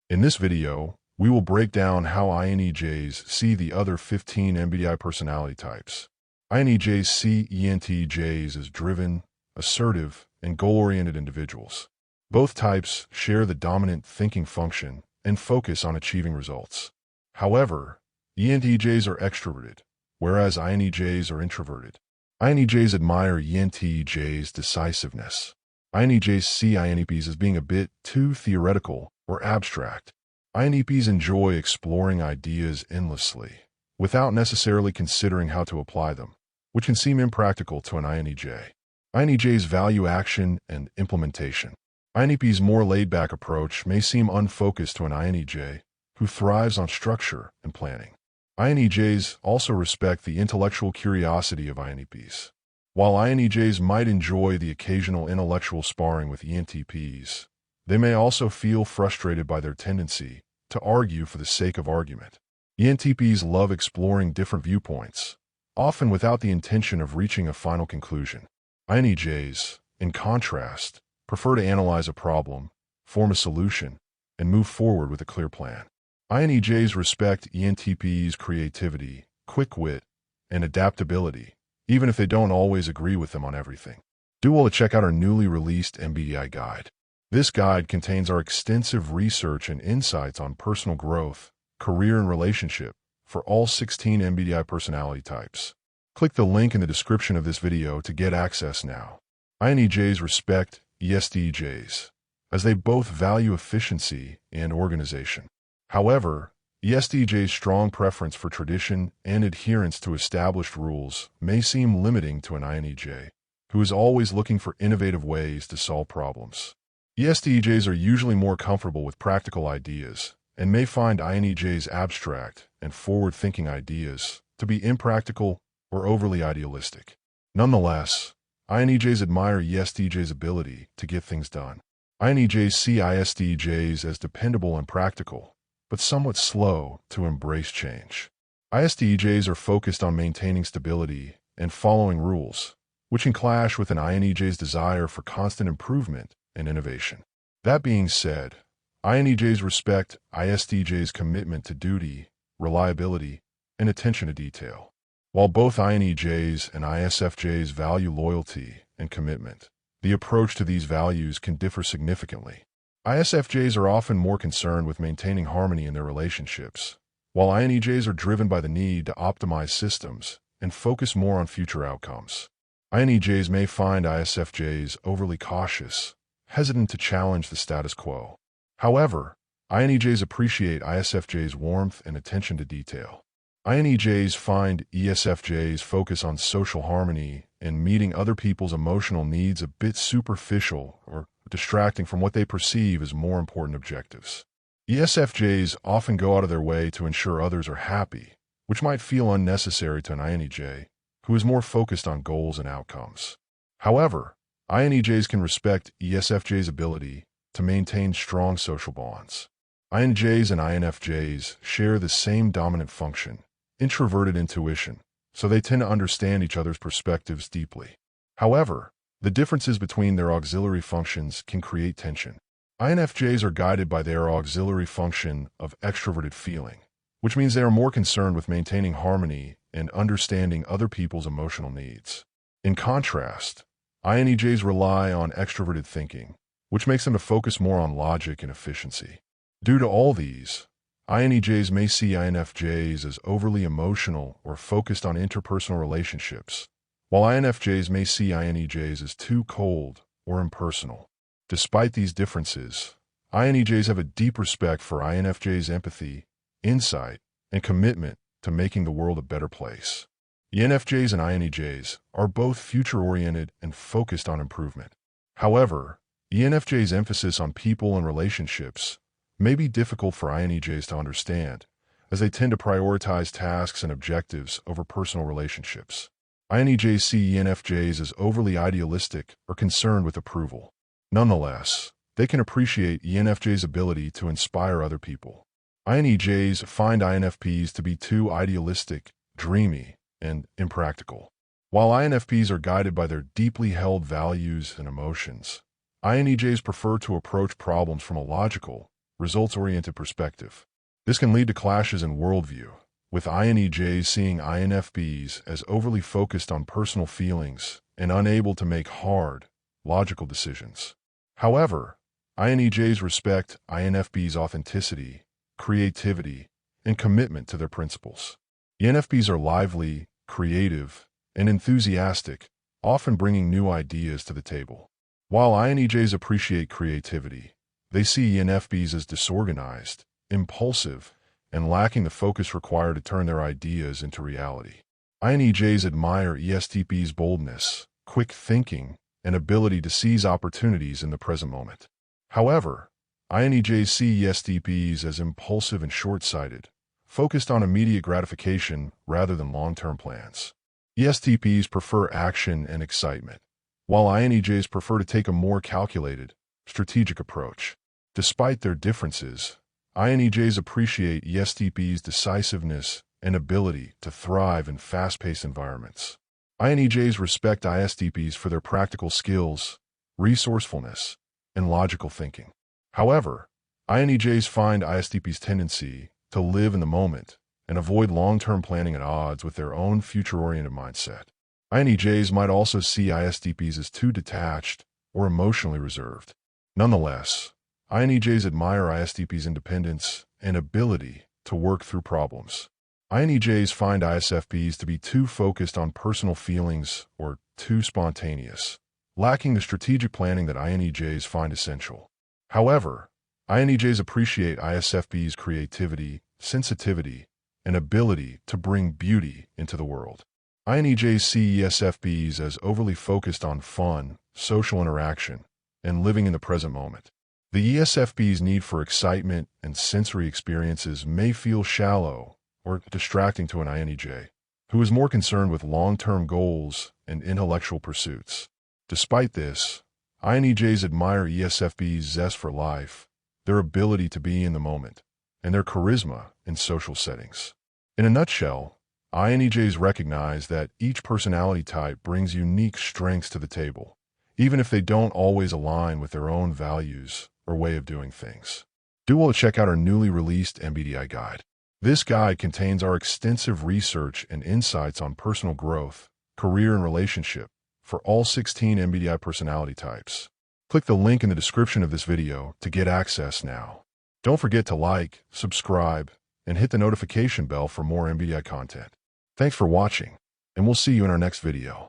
In this video, we will break down how INTJs see the other 15 MBTI personality types. INTJs see INTJs as driven, assertive, and goal-oriented individuals. Both types share the dominant thinking function and focus on achieving results. However, INTJs are extroverted, whereas INTJs are introverted. INTJs admire INTJs' decisiveness. INTJs see INTPs as being a bit too theoretical or abstract. INTPs enjoy exploring ideas endlessly, without necessarily considering how to apply them, which can seem impractical to an INTJ. INTJs value action and implementation. INTP's more laid-back approach may seem unfocused to an INTJ, who thrives on structure and planning. INTJs also respect the intellectual curiosity of INTPs. While INTJs might enjoy the occasional intellectual sparring with ENTPs, they may also feel frustrated by their tendency to argue for the sake of argument. ENTPs love exploring different viewpoints, often without the intention of reaching a final conclusion. INTJs, in contrast, prefer to analyze a problem, form a solution, and move forward with a clear plan. INTJs respect ENTPs' creativity, quick wit, and adaptability, even if they don't always agree with them on everything. Do well to check out our newly released MBTI guide. This guide contains our extensive research and insights on personal growth, career, and relationship for all 16 MBTI personality types. Click the link in the description of this video to get access now. INTJs respect ESTJs, as they both value efficiency and organization. However, ESTJ's strong preference for tradition and adherence to established rules may seem limiting to an INTJ, who is always looking for innovative ways to solve problems. ESTJs are usually more comfortable with practical ideas and may find INTJs' abstract and forward-thinking ideas to be impractical or overly idealistic. Nonetheless, INTJs admire ESTJs' ability to get things done. INTJs see ISTJs as dependable and practical, but somewhat slow to embrace change. ISTJs are focused on maintaining stability and following rules, which can clash with an INTJ's desire for constant improvement and innovation. That being said, INTJs respect ISTJs' commitment to duty, reliability, and attention to detail. While both INTJs and ISFJs value loyalty and commitment, the approach to these values can differ significantly. ISFJs are often more concerned with maintaining harmony in their relationships, while INTJs are driven by the need to optimize systems and focus more on future outcomes. INTJs may find ISFJs overly cautious, hesitant to challenge the status quo. However, INTJs appreciate ISFJs' warmth and attention to detail. INTJs find ESFJs' focus on social harmony and meeting other people's emotional needs a bit superficial or distracting from what they perceive as more important objectives. ESFJs often go out of their way to ensure others are happy, which might feel unnecessary to an INTJ, who is more focused on goals and outcomes. However, INTJs can respect ESFJs' ability to maintain strong social bonds. INTJs and INFJs share the same dominant function, introverted intuition, so they tend to understand each other's perspectives deeply. However, the differences between their auxiliary functions can create tension. INFJs are guided by their auxiliary function of extroverted feeling, which means they are more concerned with maintaining harmony and understanding other people's emotional needs. In contrast, INTJs rely on extroverted thinking, which makes them to focus more on logic and efficiency. Due to all these, INTJs may see INFJs as overly emotional or focused on interpersonal relationships, while INFJs may see INTJs as too cold or impersonal. Despite these differences, INTJs have a deep respect for INFJs' empathy, insight, and commitment to making the world a better place. ENFJs and INTJs are both future-oriented and focused on improvement. However, ENFJs' emphasis on people and relationships may be difficult for INTJs to understand, as they tend to prioritize tasks and objectives over personal relationships. INTJs see ENFJs as overly idealistic or concerned with approval. Nonetheless, they can appreciate ENFJs' ability to inspire other people. INTJs find INFPs to be too idealistic, dreamy, and impractical. While INFPs are guided by their deeply held values and emotions, INTJs prefer to approach problems from a logical results-oriented perspective. This can lead to clashes in worldview, with INEJs seeing INFPs as overly focused on personal feelings and unable to make hard, logical decisions. However, INEJs respect INFPs' authenticity, creativity, and commitment to their principles. INFPs are lively, creative, and enthusiastic, often bringing new ideas to the table. While INEJs appreciate creativity, they see INFPs as disorganized, impulsive, and lacking the focus required to turn their ideas into reality. INEJs admire ESTPs' boldness, quick thinking, and ability to seize opportunities in the present moment. However, INEJs see ESTPs as impulsive and short-sighted, focused on immediate gratification rather than long-term plans. ESTPs prefer action and excitement, while INEJs prefer to take a more calculated, strategic approach. Despite their differences, INEJs appreciate ESTPs' decisiveness and ability to thrive in fast-paced environments. INEJs respect ISTPs for their practical skills, resourcefulness, and logical thinking. However, INEJs find ISTPs' tendency to live in the moment and avoid long-term planning at odds with their own future-oriented mindset. INEJs might also see ISTPs as too detached or emotionally reserved. Nonetheless, INEJs admire ISTPs' independence and ability to work through problems. INEJs find ISFPs to be too focused on personal feelings or too spontaneous, lacking the strategic planning that INEJs find essential. However, INEJs appreciate ISFPs' creativity, sensitivity, and ability to bring beauty into the world. INEJs see ESFPs as overly focused on fun, social interaction, and living in the present moment. The ESFP's need for excitement and sensory experiences may feel shallow or distracting to an INEJ, who is more concerned with long-term goals and intellectual pursuits. Despite this, INEJs admire ESFPs' zest for life, their ability to be in the moment, and their charisma in social settings. In a nutshell, INEJs recognize that each personality type brings unique strengths to the table, even if they don't always align with their own values or way of doing things. Do well to check out our newly released MBTI guide. This guide contains our extensive research and insights on personal growth, career, and relationship for all 16 MBTI personality types. Click the link in the description of this video to get access now. Don't forget to like, subscribe, and hit the notification bell for more MBTI content. Thanks for watching, and we'll see you in our next video.